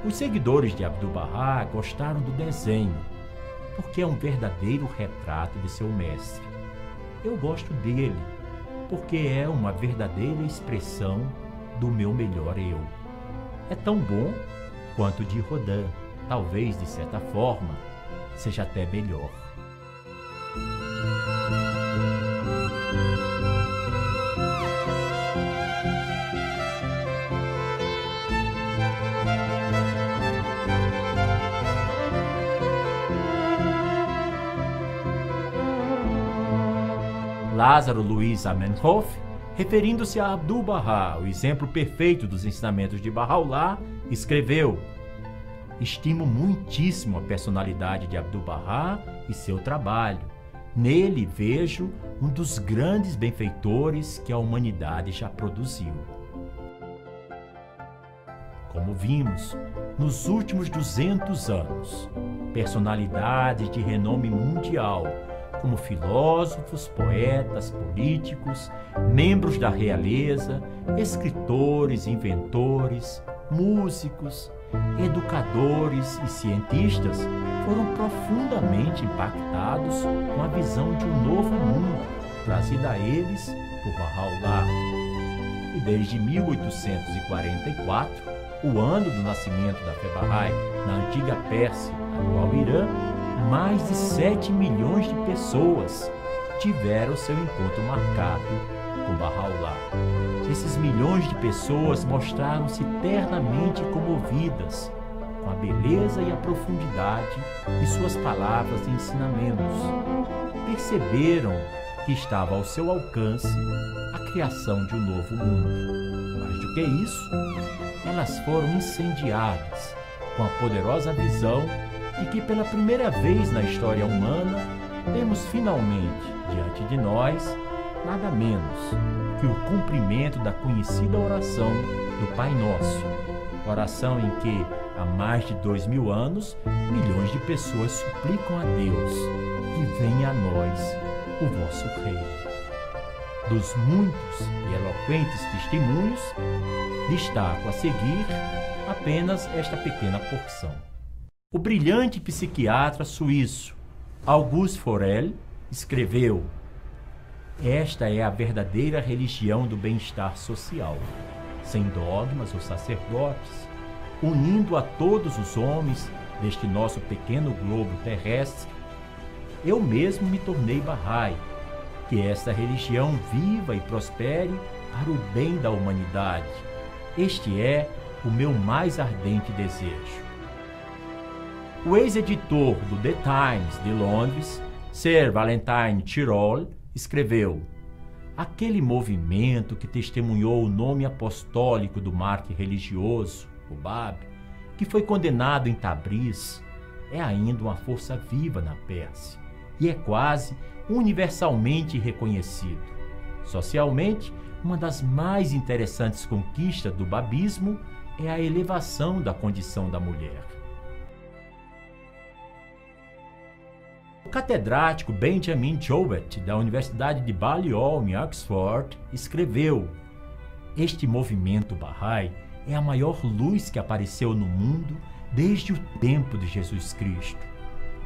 Os seguidores de Abdu'l-Bahá gostaram do desenho, porque é um verdadeiro retrato de seu mestre. Eu gosto dele, porque é uma verdadeira expressão do meu melhor eu. É tão bom quanto de Rodin, talvez, de certa forma, seja até melhor. Lázaro Luiz Amenhof, referindo-se a Abdu'l-Bahá, o exemplo perfeito dos ensinamentos de Bahá'u'lláh, escreveu: estimo muitíssimo a personalidade de Abdu'l-Bahá e seu trabalho. Nele vejo um dos grandes benfeitores que a humanidade já produziu. Como vimos, nos últimos 200 anos, personalidades de renome mundial, como filósofos, poetas, políticos, membros da realeza, escritores, inventores, músicos, educadores e cientistas, foram profundamente impactados com a visão de um novo mundo trazida a eles por Bahá'u'lláh. E desde 1844, o ano do nascimento da fé Bahá'í na antiga Pérsia, atual Irã, mais de 7 milhões de pessoas tiveram seu encontro marcado com Bahá'u'lláh. Esses milhões de pessoas mostraram-se eternamente comovidas com a beleza e a profundidade de suas palavras e ensinamentos. Perceberam que estava ao seu alcance a criação de um novo mundo. Mais do que isso, elas foram incendiadas com a poderosa visão de que pela primeira vez na história humana temos finalmente diante de nós nada menos que o cumprimento da conhecida oração do Pai Nosso, oração em que há mais de 2000 anos milhões de pessoas suplicam a Deus que venha a nós o vosso reino. Dos muitos e eloquentes testemunhos, destaco a seguir apenas esta pequena porção. O brilhante psiquiatra suíço Auguste Forel escreveu: esta é a verdadeira religião do bem-estar social, sem dogmas ou sacerdotes, unindo a todos os homens deste nosso pequeno globo terrestre. Eu mesmo me tornei Bahá'í que esta religião viva e prospere para o bem da humanidade. Este é o meu mais ardente desejo. O ex-editor do The Times de Londres, Sir Valentine Tirole, escreveu: aquele movimento que testemunhou o nome apostólico do mártir religioso, o Bab, que foi condenado em Tabriz, é ainda uma força viva na Pérsia e é quase universalmente reconhecido. Socialmente, uma das mais interessantes conquistas do babismo é a elevação da condição da mulher. O catedrático Benjamin Jowett, da Universidade de Balliol, em Oxford, escreveu: este movimento Bahá'í é a maior luz que apareceu no mundo desde o tempo de Jesus Cristo.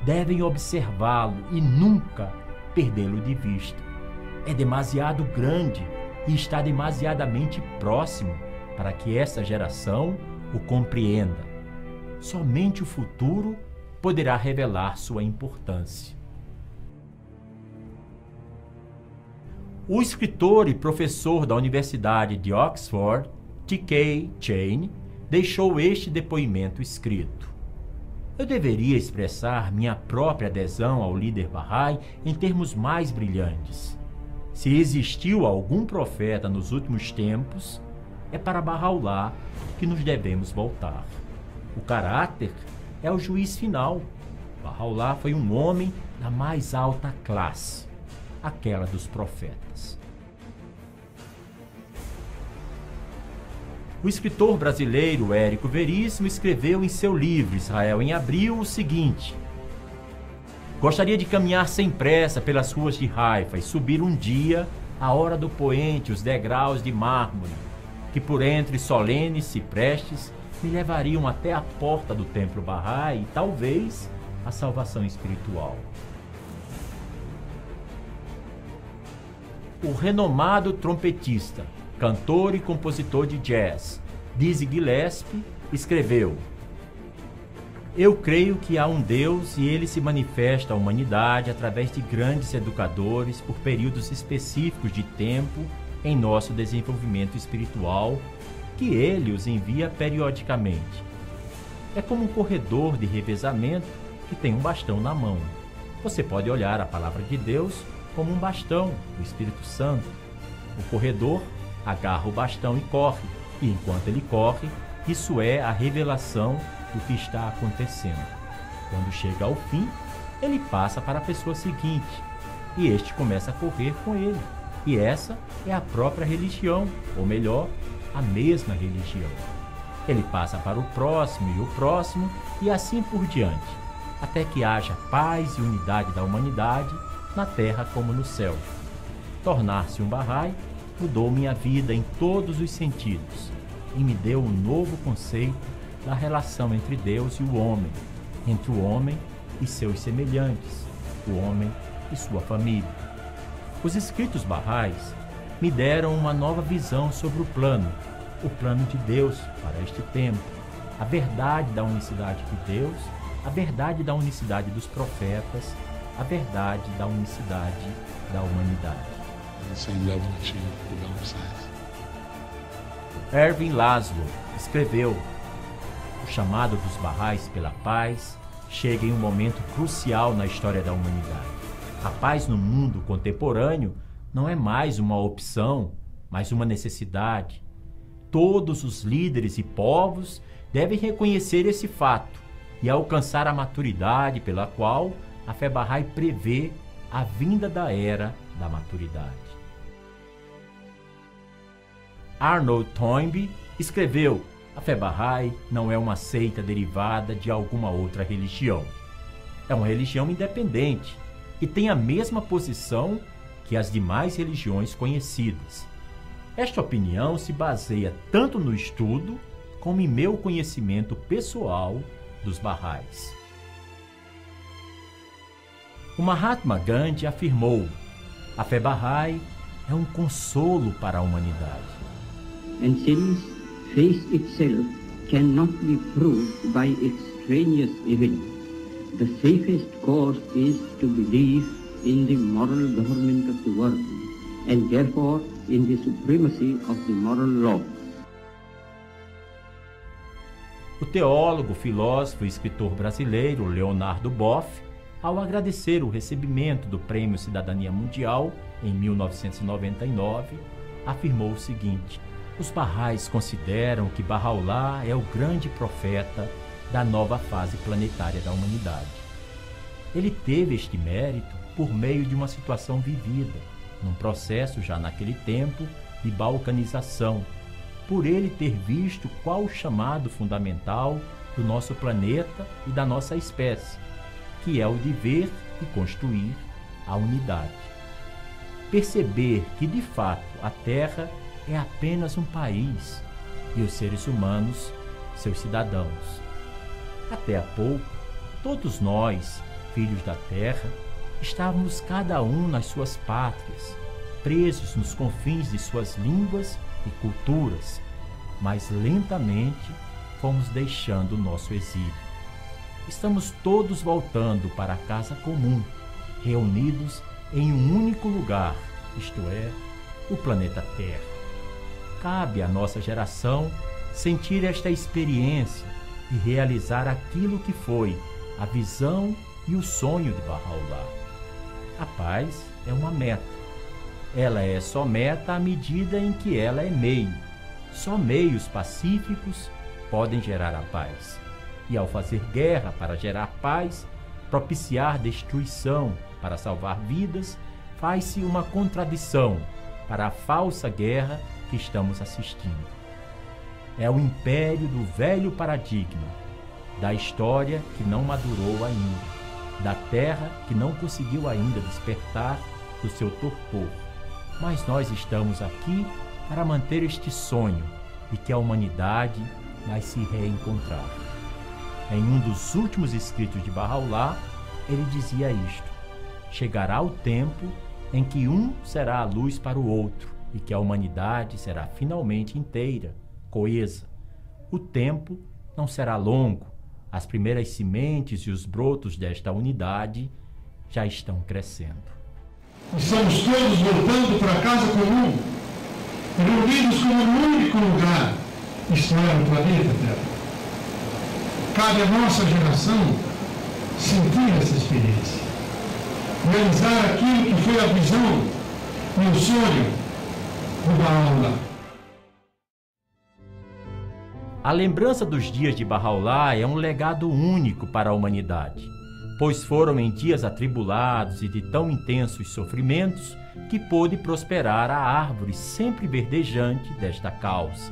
Devem observá-lo e nunca perdê-lo de vista. É demasiado grande e está demasiadamente próximo para que essa geração o compreenda. Somente o futuro poderá revelar sua importância. O escritor e professor da Universidade de Oxford, T.K. Cheyne, deixou este depoimento escrito: eu deveria expressar minha própria adesão ao líder Bahá'í em termos mais brilhantes. Se existiu algum profeta nos últimos tempos, é para Bahá'u'lláh que nos devemos voltar. O caráter é o juiz final. Bahá'u'lláh foi um homem da mais alta classe, aquela dos profetas. O escritor brasileiro Érico Veríssimo escreveu em seu livro Israel em Abril o seguinte: gostaria de caminhar sem pressa pelas ruas de Haifa e subir um dia, à hora do poente, os degraus de mármore, que por entre solenes ciprestes me levariam até a porta do templo Bahá'í e talvez a salvação espiritual. O renomado trompetista, cantor e compositor de jazz, Dizzy Gillespie, escreveu: eu creio que há um Deus e ele se manifesta à humanidade através de grandes educadores por períodos específicos de tempo em nosso desenvolvimento espiritual, que ele os envia periodicamente. É como um corredor de revezamento que tem um bastão na mão. Você pode olhar a palavra de Deus como um bastão, o Espírito Santo. O corredor agarra o bastão e corre, e enquanto ele corre, isso é a revelação do que está acontecendo. Quando chega ao fim, ele passa para a pessoa seguinte, e este começa a correr com ele. E essa é a própria religião, ou melhor, a mesma religião. Ele passa para o próximo e o próximo, e assim por diante, até que haja paz e unidade da humanidade, na terra como no céu. Tornar-se um Bahá'í mudou minha vida em todos os sentidos e me deu um novo conceito da relação entre Deus e o homem, entre o homem e seus semelhantes, o homem e sua família. Os escritos Bahá'ís me deram uma nova visão sobre o plano de Deus para este tempo, a verdade da unicidade de Deus, a verdade da unicidade dos profetas, a verdade da unicidade da humanidade. Erwin Laszlo escreveu: o chamado dos Bahá'ís pela paz chega em um momento crucial na história da humanidade. A paz no mundo contemporâneo não é mais uma opção, mas uma necessidade. Todos os líderes e povos devem reconhecer esse fato e alcançar a maturidade pela qual a fé Bahá'í prevê a vinda da era da maturidade. Arnold Toynbee escreveu: a fé Bahá'í não é uma seita derivada de alguma outra religião. É uma religião independente e tem a mesma posição que as demais religiões conhecidas. Esta opinião se baseia tanto no estudo como em meu conhecimento pessoal dos Bahá'ís. O Mahatma Gandhi afirmou: a fé Bahá'í é um consolo para a humanidade. And since faith itself cannot be proved by extraneous evidence, the safest course is to believe in the moral government of the world, and therefore in the supremacy of the moral law. O teólogo, filósofo e escritor brasileiro Leonardo Boff, ao agradecer o recebimento do Prêmio Cidadania Mundial em 1999, afirmou o seguinte: os Baha'is consideram que Baha'u'lláh é o grande profeta da nova fase planetária da humanidade. Ele teve este mérito por meio de uma situação vivida, num processo já naquele tempo de balcanização, por ele ter visto qual o chamado fundamental do nosso planeta e da nossa espécie, que é o de ver e construir a unidade. Perceber que, de fato, a Terra é apenas um país e os seres humanos, seus cidadãos. Até há pouco, todos nós, filhos da Terra, estávamos cada um nas suas pátrias, presos nos confins de suas línguas e culturas, mas lentamente fomos deixando o nosso exílio. Estamos todos voltando para a casa comum, reunidos em um único lugar, isto é, o planeta Terra. Cabe à nossa geração sentir esta experiência e realizar aquilo que foi a visão e o sonho de Baha'u'lláh. A paz é uma meta. Ela é só meta à medida em que ela é meio. Só meios pacíficos podem gerar a paz. E ao fazer guerra para gerar paz, propiciar destruição para salvar vidas, faz-se uma contradição para a falsa guerra que estamos assistindo. É o império do velho paradigma, da história que não madurou ainda, da terra que não conseguiu ainda despertar do seu torpor. Mas nós estamos aqui para manter este sonho de que a humanidade vai se reencontrar. Em um dos últimos escritos de Baha'u'lláh, ele dizia isto: chegará o tempo em que um será a luz para o outro e que a humanidade será finalmente inteira, coesa. O tempo não será longo. As primeiras sementes e os brotos desta unidade já estão crescendo. Estamos todos voltando para a casa comum, reunidos como um único lugar, isto é, o planeta Terra. Cabe à nossa geração sentir essa experiência, realizar aquilo que foi a visão e o sonho do Baha'u'lláh. A lembrança dos dias de Baha'u'lláh é um legado único para a humanidade, pois foram em dias atribulados e de tão intensos sofrimentos que pôde prosperar a árvore sempre verdejante desta causa.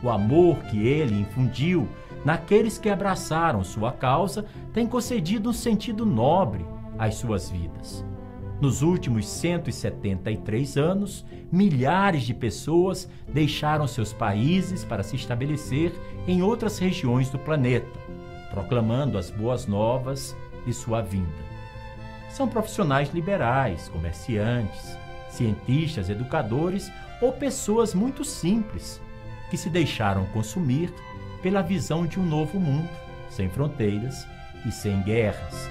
O amor que ele infundiu naqueles que abraçaram sua causa tem concedido um sentido nobre às suas vidas. Nos últimos 173 anos, milhares de pessoas deixaram seus países para se estabelecer em outras regiões do planeta, proclamando as boas novas de sua vinda. São profissionais liberais, comerciantes, cientistas, educadores ou pessoas muito simples que se deixaram consumir pela visão de um novo mundo, sem fronteiras e sem guerras.